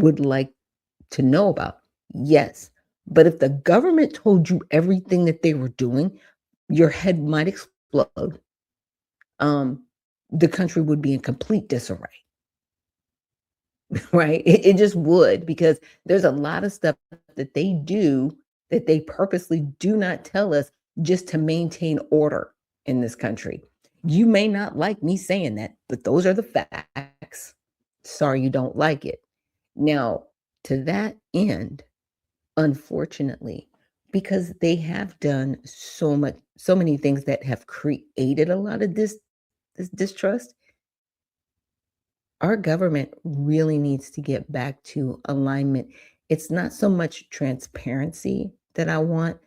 would like to know about? Yes. But if the government told you everything that they were doing, your head might explode. The country would be in complete disarray. Right? It just would, because there's a lot of stuff that they do that they purposely do not tell us just to maintain order in this country. You may not like me saying that, but those are the facts. Sorry you don't like it. Now, to that end, unfortunately, because they have done so many things that have created a lot of this distrust, our government really needs to get back to alignment. It's not so much transparency that I want.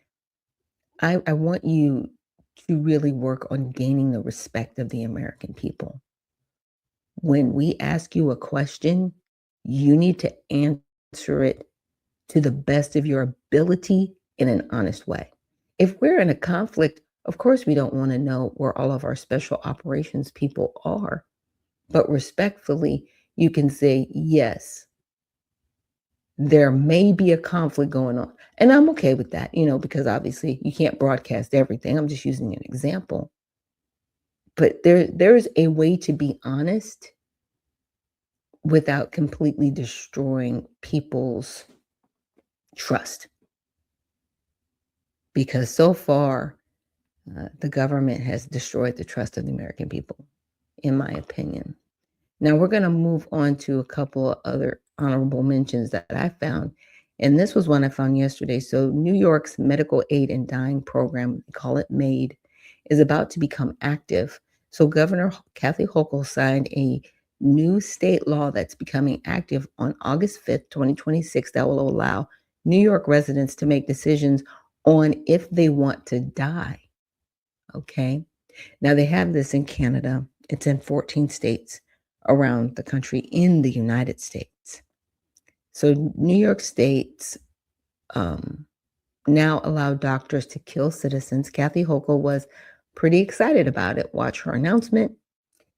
I want you to really work on gaining the respect of the American people. When we ask you a question, you need to answer it to the best of your ability in an honest way. If we're in a conflict, of course, we don't want to know where all of our special operations people are. But respectfully, you can say, yes, there may be a conflict going on. And I'm okay with that, because obviously you can't broadcast everything. I'm just using an example. But there's a way to be honest without completely destroying people's trust. Because so far, the government has destroyed the trust of the American people, in my opinion. Now we're going to move on to a couple of other honorable mentions that I found. And this was one I found yesterday. So New York's Medical Aid in Dying program, we call it MAID, is about to become active. So Governor Kathy Hochul signed a new state law that's becoming active on August 5th, 2026, that will allow New York residents to make decisions on if they want to die. Okay. Now they have this in Canada. It's in 14 states around the country in the United States. So New York State's now allow doctors to kill citizens. Kathy Hochul was pretty excited about it. Watch her announcement.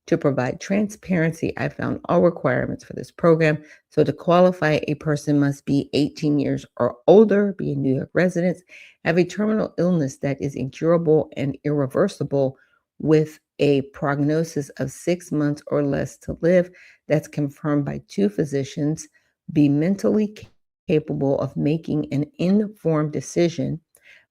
To provide transparency, I found all requirements for this program. So to qualify, a person must be 18 years or older, be a New York resident, have a terminal illness that is incurable and irreversible with a prognosis of 6 months or less to live, that's confirmed by 2 physicians, be mentally capable of making an informed decision,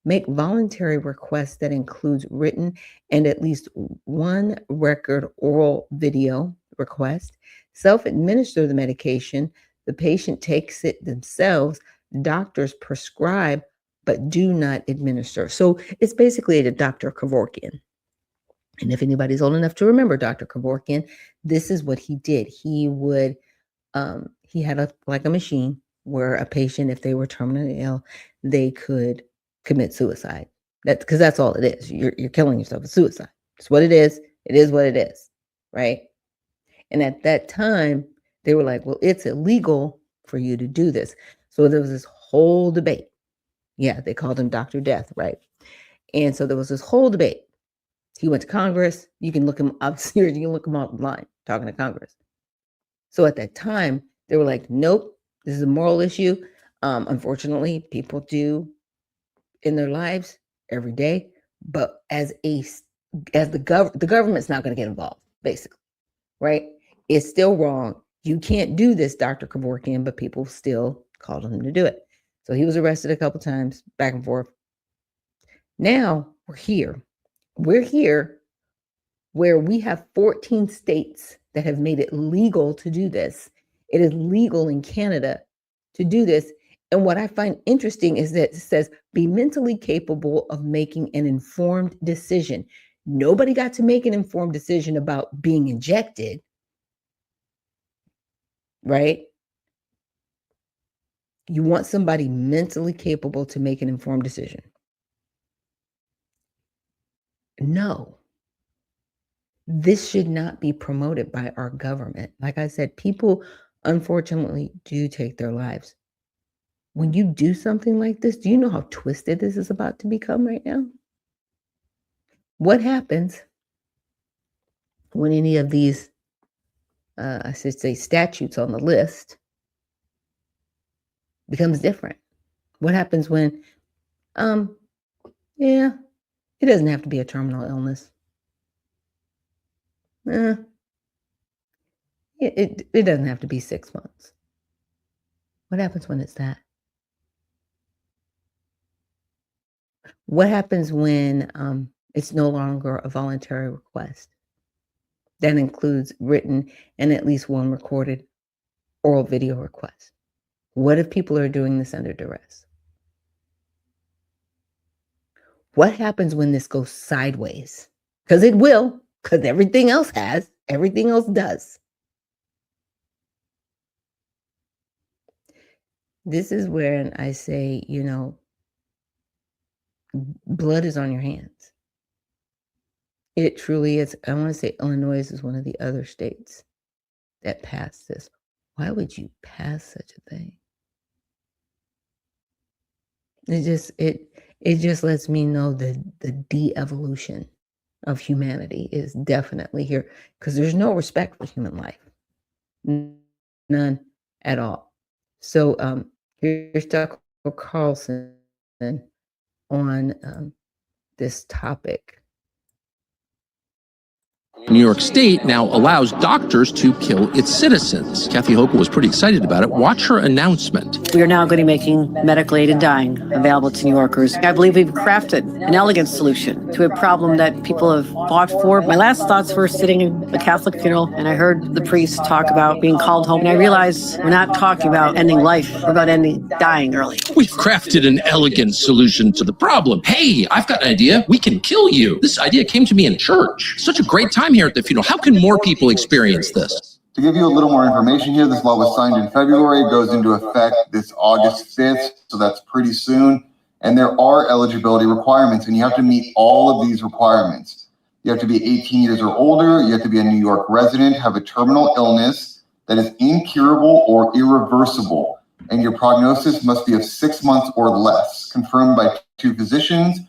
make voluntary requests that includes written and at least one record oral video request, self-administer the medication, the patient takes it themselves, doctors prescribe but do not administer. So it's basically a Dr. Kevorkian. And if anybody's old enough to remember Dr. Kevorkian, this is what he did. He would, he had a machine where a patient, if they were terminally ill, they could commit suicide. Because that's all it is. You're killing yourself. It's suicide. It's what it is. It is what it is, right? And at that time, they were like, well, it's illegal for you to do this. So there was this whole debate. Yeah, they called him Dr. Death, right? And so there was this whole debate. He went to Congress. You can look him up. Seriously, you can look him up online talking to Congress. So at that time, they were like, nope, this is a moral issue. Unfortunately, people do in their lives every day, but the government's not going to get involved, basically, right? It's still wrong. You can't do this, Dr. Kevorkian, but people still called him to do it. So he was arrested a couple times, back and forth. Now we're here. We're here where we have 14 states that have made it legal to do this. It is legal in Canada to do this. And what I find interesting is that it says, be mentally capable of making an informed decision. Nobody got to make an informed decision about being injected, right? You want somebody mentally capable to make an informed decision. No, this should not be promoted by our government. Like I said, people unfortunately do take their lives. When you do something like this, do you know how twisted this is about to become right now? What happens when any of these, I should say, statutes on the list becomes different. What happens when, yeah, it doesn't have to be a terminal illness. It doesn't have to be 6 months. What happens when it's that? What happens when it's no longer a voluntary request? That includes written and at least one recorded oral video request. What if people are doing this under duress? What happens when this goes sideways? Because it will, because everything else has, everything else does. This is when I say, you know, blood is on your hands. It truly is. I want to say Illinois is one of the other states that passed this. Why would you pass such a thing? It just lets me know that the de-evolution of humanity is definitely here, because there's no respect for human life. None at all. So here's Dr. Carlson on this topic. New York State now allows doctors to kill its citizens. 𝗧𝗢𝗡𝗧𝗥𝗑𝗡𝗏 was pretty excited about it. Watch her announcement. We are now going to be making medically aided dying available to New Yorkers. I believe we've crafted an elegant solution to a problem that people have fought for. My last thoughts were sitting in a Catholic funeral, and I heard the priest talk about being called home. And I realized we're not talking about ending life, we're about ending dying early. We've crafted an elegant solution to the problem. Hey, I've got an idea. We can kill you. This idea came to me in church. Such a great time here at the funeral. How can more people experience this? To give you a little more information here, this law was signed in February. It goes into effect this August 5th, so that's pretty soon. And there are eligibility requirements, and you have to meet all of these requirements. You have to be 18 years or older. You have to be a New York resident, have a terminal illness that is incurable or irreversible, and your prognosis must be of 6 months or less, confirmed by 2 physicians.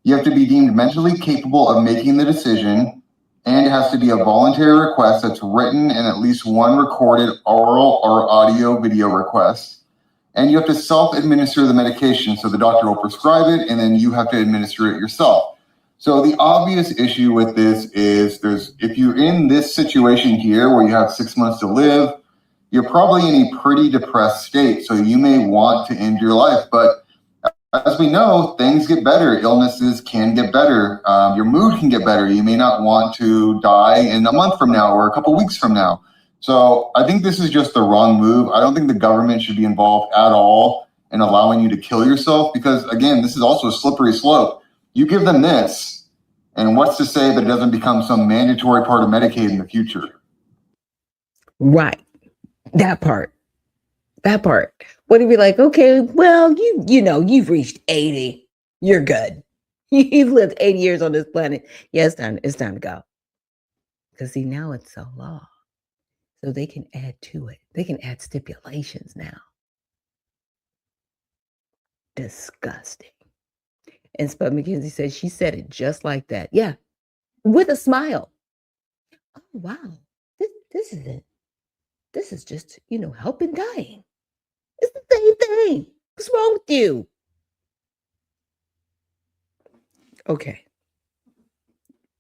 You have to be deemed mentally capable of making the decision, and it has to be a voluntary request that's written and at least one recorded oral or audio video request. And you have to self-administer the medication. So the doctor will prescribe it, and then you have to administer it yourself. So the obvious issue with this is if you're in this situation here where you have 6 months to live, you're probably in a pretty depressed state. So you may want to end your life, but as we know, things get better. Illnesses can get better. Your mood can get better. You may not want to die in a month from now or a couple weeks from now. So I think this is just the wrong move. I don't think the government should be involved at all in allowing you to kill yourself, because again, this is also a slippery slope. You give them this, and what's to say that it doesn't become some mandatory part of Medicaid in the future? Right. That part. What if you're like, okay, well, you know, you've reached 80. You're good. You've lived 80 years on this planet. Yeah, it's time to go. Because see, now it's a law. So they can add to it. They can add stipulations now. Disgusting. And Spud McKenzie said she said it just like that. Yeah. With a smile. Oh, wow. This is it. This is just, you know, helping dying. It's the same thing. What's wrong with you? Okay.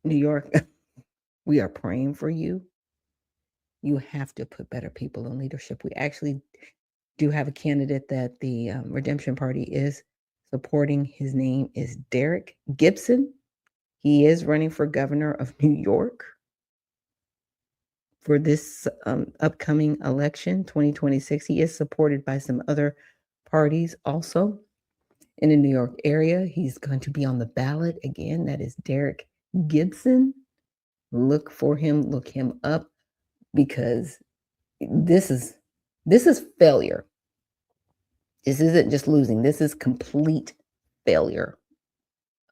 New York, we are praying for you. You have to put better people in leadership. We actually do have a candidate that the Redemption Party is supporting. His name is Derek Gibson. He is running for governor of New York for this upcoming election, 2026. He is supported by some other parties also in the New York area. He's going to be on the ballot again. That is Derek Gibson. Look for him, look him up, because this is failure. This isn't just losing. This is complete failure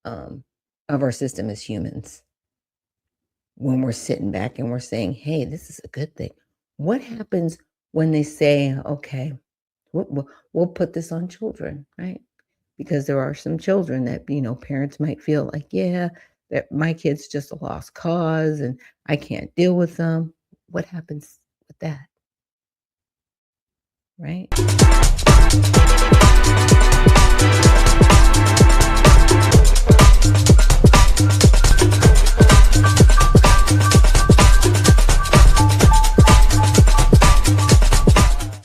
of our system as humans. When we're sitting back and we're saying, hey, this is a good thing. What happens when they say, okay, we'll put this on children, right? Because there are some children that, you know, parents might feel like, yeah, that my kid's just a lost cause and I can't deal with them. What happens with that? Right? Bye.